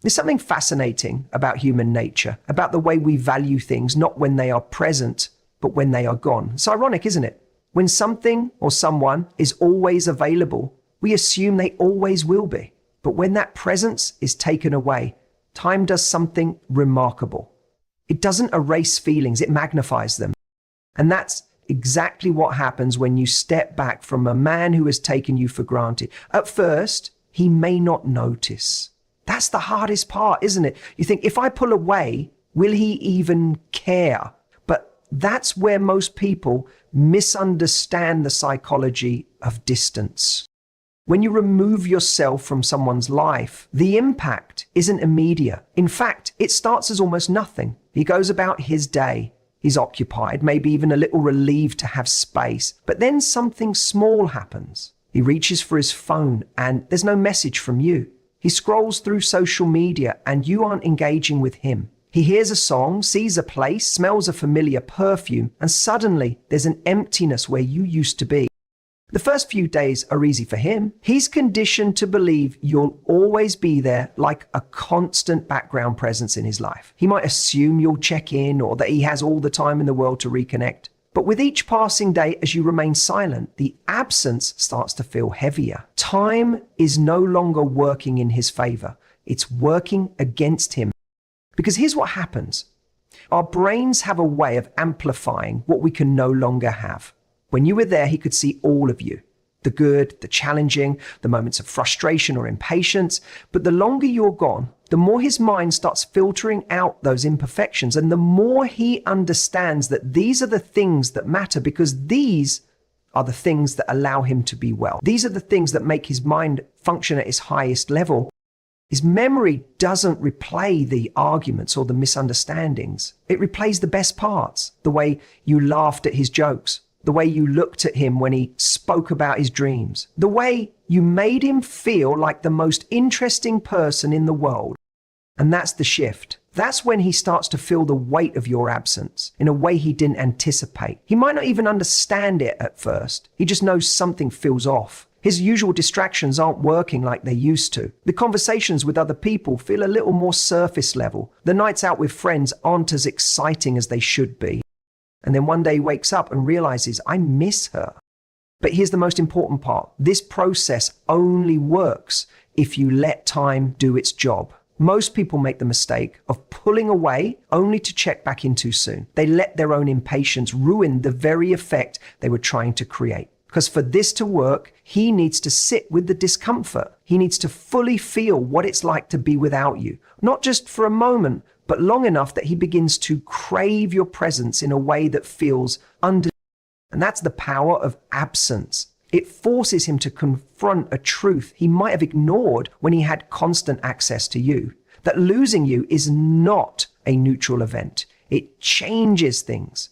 There's something fascinating about human nature, about the way we value things, not when they are present, but when they are gone. It's ironic, isn't it? When something or someone is always available, we assume they always will be. But when that presence is taken away, time does something remarkable. It doesn't erase feelings, it magnifies them. And that's exactly what happens when you step back from a man who has taken you for granted. At first, he may not notice. That's the hardest part, isn't it? You think, if I pull away, will he even care? But that's where most people misunderstand the psychology of distance. When you remove yourself from someone's life, the impact isn't immediate. In fact, it starts as almost nothing. He goes about his day. He's occupied, maybe even a little relieved to have space. But then something small happens. He reaches for his phone and there's no message from you. He scrolls through social media and you aren't engaging with him. He hears a song, sees a place, smells a familiar perfume, and suddenly there's an emptiness where you used to be. The first few days are easy for him. He's conditioned to believe you'll always be there, like a constant background presence in his life. He might assume you'll check in or that he has all the time in the world to reconnect. But with each passing day, as you remain silent, the absence starts to feel heavier. Time is no longer working in his favor. It's working against him. Because here's what happens. Our brains have a way of amplifying what we can no longer have. When you were there, he could see all of you. The good, the challenging, the moments of frustration or impatience. But the longer you're gone, the more his mind starts filtering out those imperfections, and the more he understands that these are the things that matter, because these are the things that allow him to be well. These are the things that make his mind function at its highest level. His memory doesn't replay the arguments or the misunderstandings. It replays the best parts, the way you laughed at his jokes, the way you looked at him when he spoke about his dreams, the way you made him feel like the most interesting person in the world. And that's the shift. That's when he starts to feel the weight of your absence in a way he didn't anticipate. He might not even understand it at first. He just knows something feels off. His usual distractions aren't working like they used to. The conversations with other people feel a little more surface level. The nights out with friends aren't as exciting as they should be. And then one day he wakes up and realizes, I miss her. But here's the most important part. This process only works if you let time do its job. Most people make the mistake of pulling away only to check back in too soon. They let their own impatience ruin the very effect they were trying to create. Because for this to work, he needs to sit with the discomfort. He needs to fully feel what it's like to be without you. Not just for a moment, but long enough that he begins to crave your presence in a way that feels under. And that's the power of absence. It forces him to confront a truth he might have ignored when he had constant access to you. That losing you is not a neutral event. It changes things.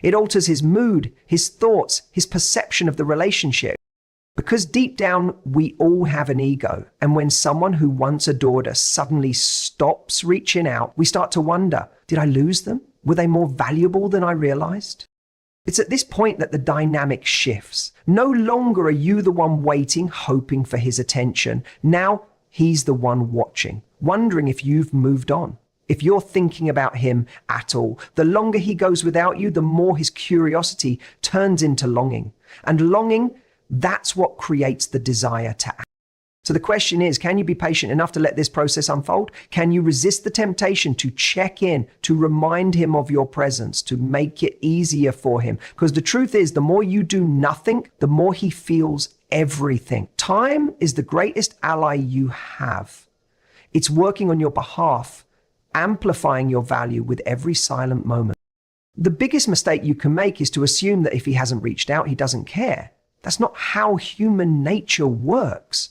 It alters his mood, his thoughts, his perception of the relationship. Because deep down, we all have an ego. And when someone who once adored us suddenly stops reaching out, we start to wonder, did I lose them? Were they more valuable than I realized? It's at this point that the dynamic shifts. No longer are you the one waiting, hoping for his attention. Now he's the one watching, wondering if you've moved on. If you're thinking about him at all, the longer he goes without you, the more his curiosity turns into longing. And longing, that's what creates the desire to act. So the question is, can you be patient enough to let this process unfold? Can you resist the temptation to check in, to remind him of your presence, to make it easier for him? Because the truth is, the more you do nothing, the more he feels everything. Time is the greatest ally you have. It's working on your behalf, amplifying your value with every silent moment. The biggest mistake you can make is to assume that if he hasn't reached out, he doesn't care. That's not how human nature works.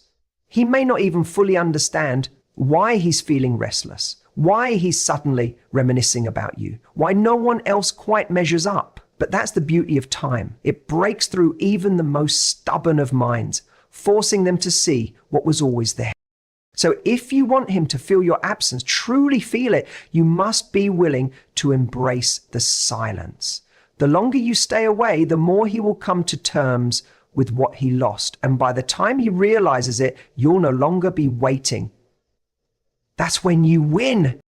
He may not even fully understand why he's feeling restless, why he's suddenly reminiscing about you, why no one else quite measures up. But that's the beauty of time. It breaks through even the most stubborn of minds, forcing them to see what was always there. So if you want him to feel your absence, truly feel it, you must be willing to embrace the silence. The longer you stay away, the more he will come to terms with what he lost. And by the time he realizes it, you'll no longer be waiting. That's when you win.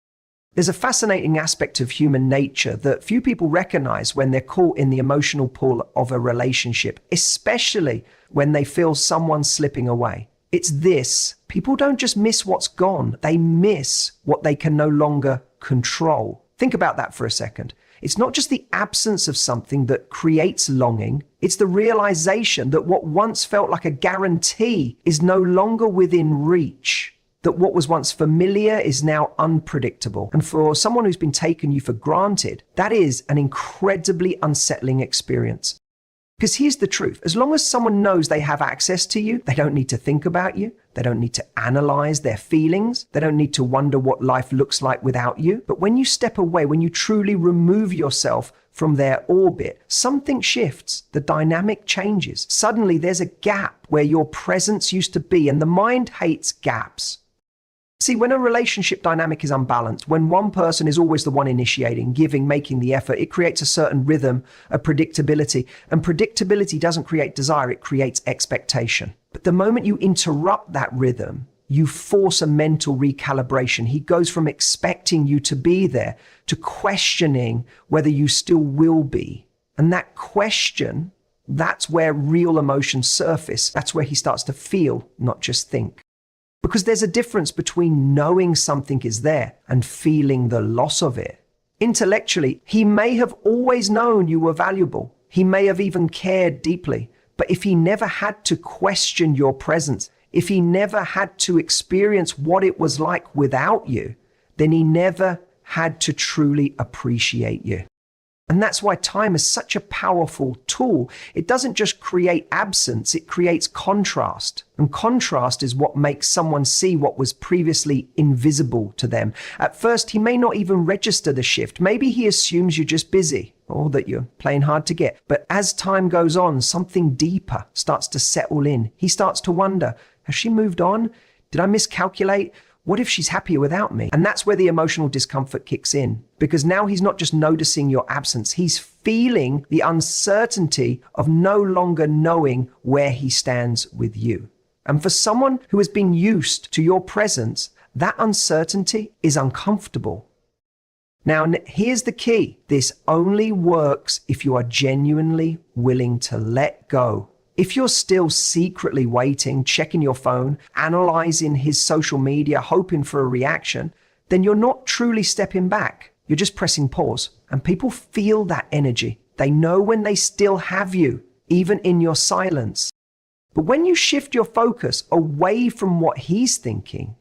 There's a fascinating aspect of human nature that few people recognize when they're caught in the emotional pull of a relationship, especially when they feel someone slipping away. It's this: people don't just miss what's gone, they miss what they can no longer control. Think about that for a second. It's not just the absence of something that creates longing, it's the realization that what once felt like a guarantee is no longer within reach. That what was once familiar is now unpredictable. And for someone who's been taking you for granted, that is an incredibly unsettling experience. Because here's the truth: as long as someone knows they have access to you, they don't need to think about you, they don't need to analyze their feelings, they don't need to wonder what life looks like without you. But when you step away, when you truly remove yourself from their orbit, something shifts, the dynamic changes. Suddenly there's a gap where your presence used to be, and the mind hates gaps. See, when a relationship dynamic is unbalanced, when one person is always the one initiating, giving, making the effort, it creates a certain rhythm, a predictability. And predictability doesn't create desire, it creates expectation. But the moment you interrupt that rhythm, you force a mental recalibration. He goes from expecting you to be there to questioning whether you still will be. And that question, that's where real emotions surface. That's where he starts to feel, not just think. Because there's a difference between knowing something is there and feeling the loss of it. Intellectually, he may have always known you were valuable. He may have even cared deeply. But if he never had to question your presence, if he never had to experience what it was like without you, then he never had to truly appreciate you. And that's why time is such a powerful tool. It doesn't just create absence, it creates contrast. And contrast is what makes someone see what was previously invisible to them. At first, he may not even register the shift. Maybe he assumes you're just busy or that you're playing hard to get. But as time goes on, something deeper starts to settle in. He starts to wonder, has she moved on? Did I miscalculate? What if she's happier without me? And that's where the emotional discomfort kicks in. Because now he's not just noticing your absence, he's feeling the uncertainty of no longer knowing where he stands with you. And for someone who has been used to your presence, that uncertainty is uncomfortable. Now, here's the key. This only works if you are genuinely willing to let go. If you're still secretly waiting, checking your phone, analyzing his social media, hoping for a reaction, then you're not truly stepping back. You're just pressing pause. And people feel that energy. They know when they still have you, even in your silence. But when you shift your focus away from what he's thinking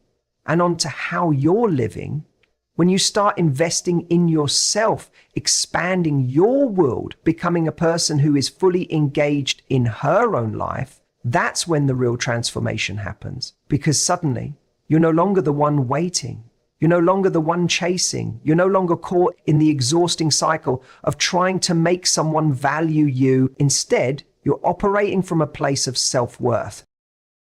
and onto how you're living, when you start investing in yourself, expanding your world, becoming a person who is fully engaged in her own life, that's when the real transformation happens. Because suddenly, you're no longer the one waiting. You're no longer the one chasing. You're no longer caught in the exhausting cycle of trying to make someone value you. Instead, you're operating from a place of self-worth.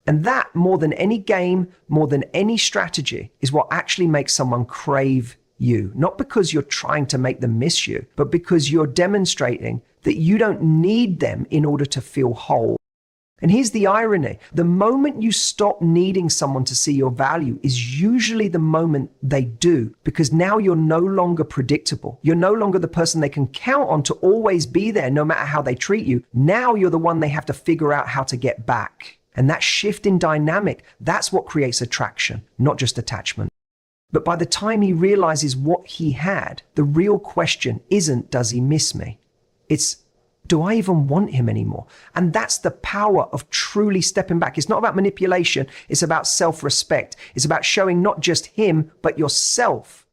And that, more than any game, more than any strategy, is what actually makes someone crave you. Not because you're trying to make them miss you, but because you're demonstrating that you don't need them in order to feel whole. And here's the irony. The moment you stop needing someone to see your value is usually the moment they do, because now you're no longer predictable. You're no longer the person they can count on to always be there no matter how they treat you. Now you're the one they have to figure out how to get back. And that shift in dynamic, that's what creates attraction, not just attachment. But by the time he realizes what he had, the real question isn't, does he miss me? It's, do I even want him anymore? And that's the power of truly stepping back. It's not about manipulation. It's about self-respect. It's about showing not just him, but yourself,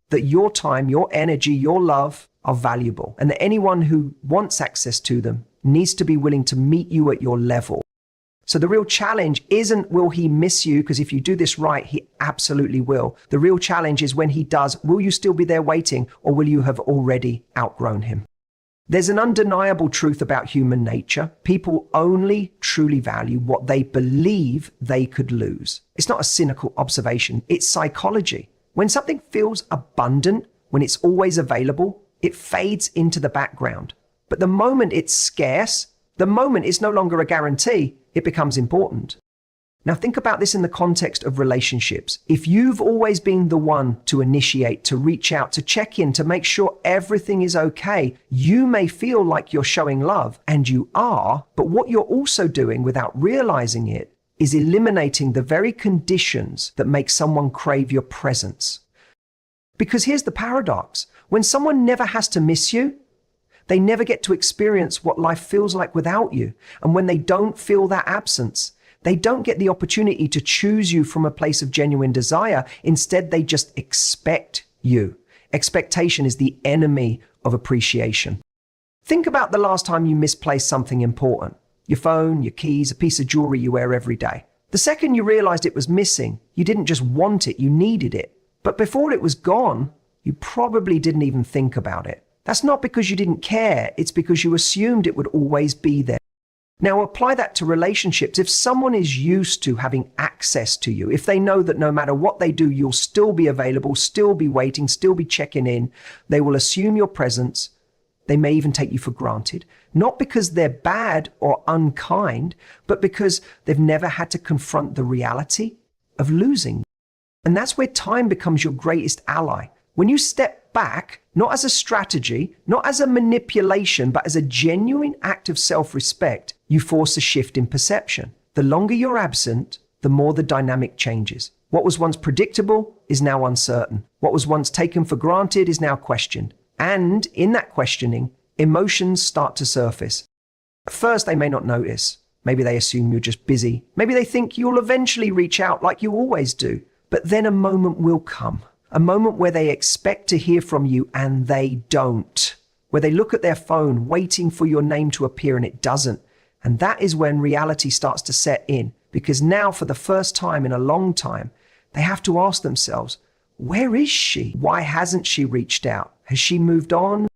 that your time, your energy, your love are valuable. And that anyone who wants access to them needs to be willing to meet you at your level. So the real challenge isn't, will he miss you? Because if you do this right, he absolutely will. The real challenge is when he does, will you still be there waiting, or will you have already outgrown him? There's an undeniable truth about human nature. People only truly value what they believe they could lose. It's not a cynical observation, it's psychology. When something feels abundant, when it's always available, it fades into the background. But the moment it's scarce, the moment it's no longer a guarantee, it becomes important. Now think about this in the context of relationships. If you've always been the one to initiate, to reach out, to check in, to make sure everything is okay, you may feel like you're showing love, and you are, but what you're also doing without realizing it is eliminating the very conditions that make someone crave your presence. Because here's the paradox. When someone never has to miss you, they never get to experience what life feels like without you. And when they don't feel that absence, they don't get the opportunity to choose you from a place of genuine desire. Instead, they just expect you. Expectation is the enemy of appreciation. Think about the last time you misplaced something important. Your phone, your keys, a piece of jewelry you wear every day. The second you realized it was missing, you didn't just want it, you needed it. But before it was gone, you probably didn't even think about it. That's not because you didn't care, it's because you assumed it would always be there. Now apply that to relationships. If someone is used to having access to you, if they know that no matter what they do, you'll still be available, still be waiting, still be checking in, they will assume your presence. They may even take you for granted, not because they're bad or unkind, but because they've never had to confront the reality of losing. And that's where time becomes your greatest ally. When you step back, not as a strategy, not as a manipulation, but as a genuine act of self-respect, you force a shift in perception. The longer you're absent, the more the dynamic changes. What was once predictable is now uncertain. What was once taken for granted is now questioned. And in that questioning, emotions start to surface. At first, they may not notice. Maybe they assume you're just busy. Maybe they think you'll eventually reach out like you always do. But then a moment will come. A moment where they expect to hear from you and they don't. Where they look at their phone waiting for your name to appear and it doesn't. And that is when reality starts to set in. Because now for the first time in a long time, they have to ask themselves, where is she? Why hasn't she reached out? Has she moved on?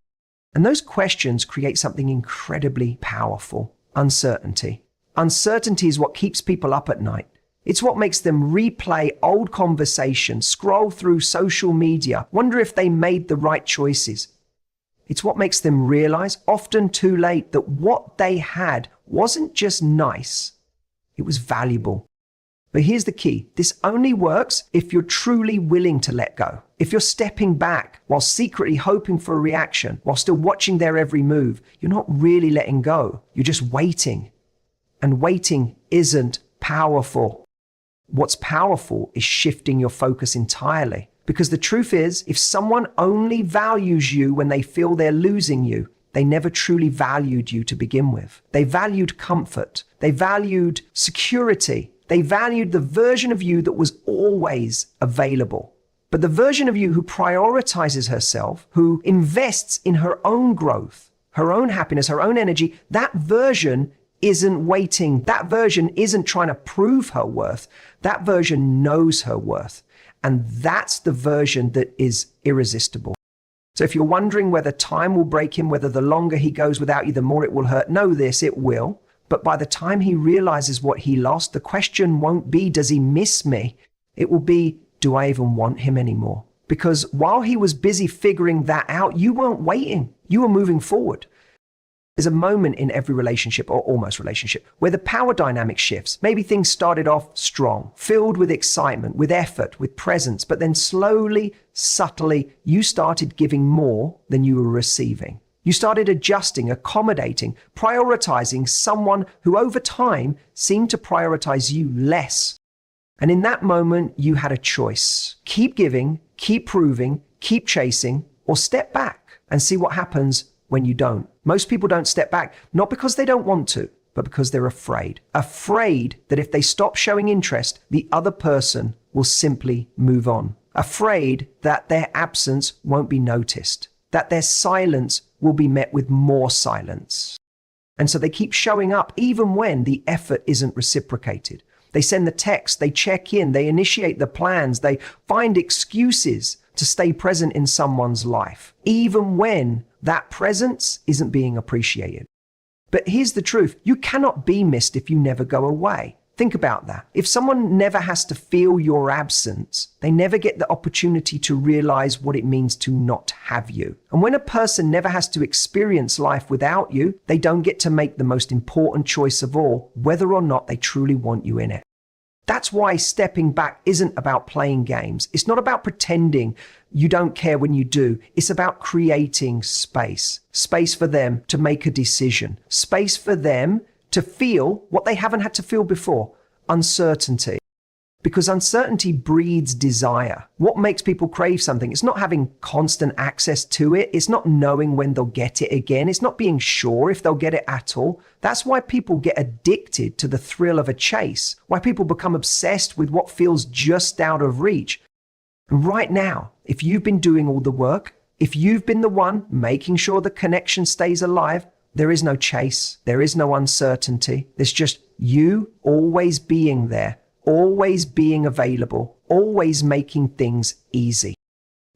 And those questions create something incredibly powerful. Uncertainty. Uncertainty is what keeps people up at night. It's what makes them replay old conversations, scroll through social media, wonder if they made the right choices. It's what makes them realize, often too late, that what they had wasn't just nice, it was valuable. But here's the key. This only works if you're truly willing to let go. If you're stepping back while secretly hoping for a reaction, while still watching their every move, you're not really letting go. You're just waiting. And waiting isn't powerful. What's powerful is shifting your focus entirely. Because the truth is, if someone only values you when they feel they're losing you, they never truly valued you to begin with. They valued comfort. They valued security. They valued the version of you that was always available. But the version of you who prioritizes herself, who invests in her own growth, her own happiness, her own energy, that version isn't waiting. That version isn't trying to prove her worth. That version knows her worth. And that's the version that is irresistible. So if you're wondering whether time will break him, whether the longer he goes without you, the more it will hurt, know this, it will. But by the time he realizes what he lost, the question won't be, does he miss me? It will be, do I even want him anymore? Because while he was busy figuring that out, you weren't waiting. You were moving forward. There's a moment in every relationship, or almost relationship, where the power dynamic shifts. Maybe things started off strong, filled with excitement, with effort, with presence, but then slowly, subtly, you started giving more than you were receiving. You started adjusting, accommodating, prioritizing someone who over time seemed to prioritize you less. And in that moment, you had a choice. Keep giving, keep proving, keep chasing, or step back and see what happens when you don't. Most people don't step back, not because they don't want to, but because they're afraid. Afraid that if they stop showing interest, the other person will simply move on. Afraid that their absence won't be noticed, that their silence will be met with more silence. And so they keep showing up even when the effort isn't reciprocated. They send the text, they check in, they initiate the plans, they find excuses to stay present in someone's life, even when that presence isn't being appreciated. But here's the truth. You cannot be missed if you never go away. Think about that. If someone never has to feel your absence, they never get the opportunity to realize what it means to not have you. And when a person never has to experience life without you, they don't get to make the most important choice of all, whether or not they truly want you in it. That's why stepping back isn't about playing games. It's not about pretending you don't care when you do. It's about creating space. Space for them to make a decision. Space for them to feel what they haven't had to feel before. Uncertainty. Because uncertainty breeds desire. What makes people crave something? It's not having constant access to it. It's not knowing when they'll get it again. It's not being sure if they'll get it at all. That's why people get addicted to the thrill of a chase. Why people become obsessed with what feels just out of reach. And right now, if you've been doing all the work, if you've been the one making sure the connection stays alive, there is no chase. There is no uncertainty. There's just you always being there. Always being available, always making things easy.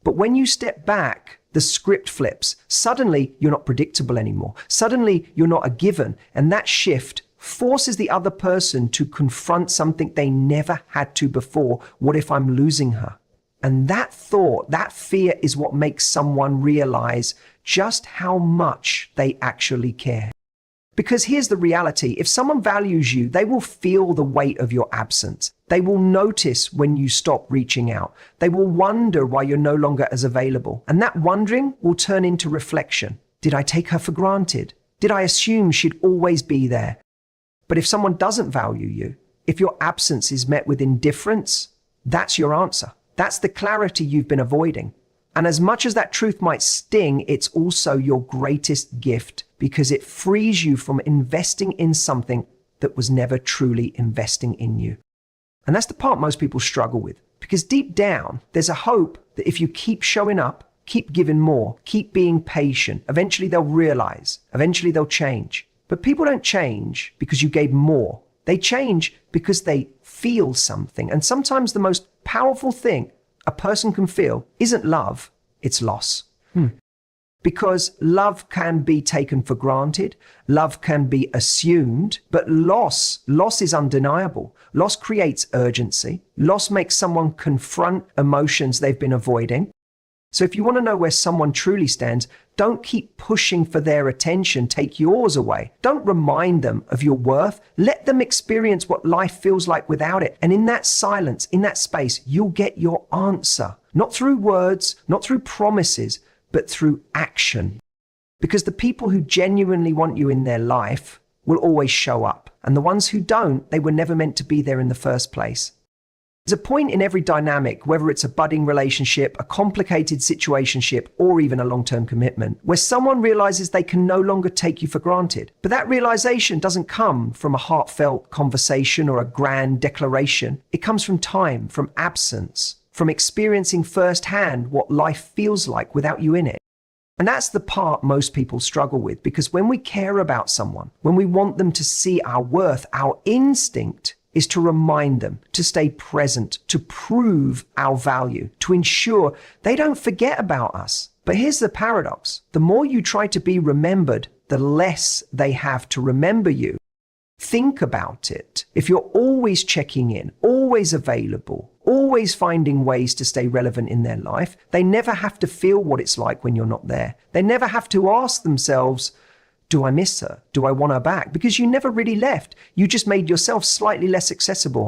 But when you step back, the script flips. Suddenly, you're not predictable anymore. Suddenly, you're not a given. And that shift forces the other person to confront something they never had to before. What if I'm losing her? And that thought, that fear is what makes someone realize just how much they actually care. Because here's the reality. If someone values you, they will feel the weight of your absence. They will notice when you stop reaching out. They will wonder why you're no longer as available. And that wondering will turn into reflection. Did I take her for granted? Did I assume she'd always be there? But if someone doesn't value you, if your absence is met with indifference, that's your answer. That's the clarity you've been avoiding. And as much as that truth might sting, it's also your greatest gift because it frees you from investing in something that was never truly investing in you. And that's the part most people struggle with because deep down, there's a hope that if you keep showing up, keep giving more, keep being patient, eventually they'll realize, eventually they'll change. But people don't change because you gave more. They change because they feel something. And sometimes the most powerful thing a person can feel isn't love, it's loss. Because love can be taken for granted, love can be assumed, but loss is undeniable. Loss creates urgency. Loss makes someone confront emotions they've been avoiding. So if you want to know where someone truly stands, don't keep pushing for their attention, take yours away. Don't remind them of your worth. Let them experience what life feels like without it. And in that silence, in that space, you'll get your answer. Not through words, not through promises, but through action. Because the people who genuinely want you in their life will always show up. And the ones who don't, they were never meant to be there in the first place. There's a point in every dynamic, whether it's a budding relationship, a complicated situationship, or even a long-term commitment, where someone realizes they can no longer take you for granted. But that realization doesn't come from a heartfelt conversation or a grand declaration. It comes from time, from absence, from experiencing firsthand what life feels like without you in it. And that's the part most people struggle with, because when we care about someone, when we want them to see our worth, our instinct is to remind them, to stay present, to prove our value, to ensure they don't forget about us. But here's the paradox. The more you try to be remembered, the less they have to remember you. Think about it. If you're always checking in, always available, always finding ways to stay relevant in their life, they never have to feel what it's like when you're not there. They never have to ask themselves, do I miss her? Do I want her back? Because you never really left. You just made yourself slightly less accessible.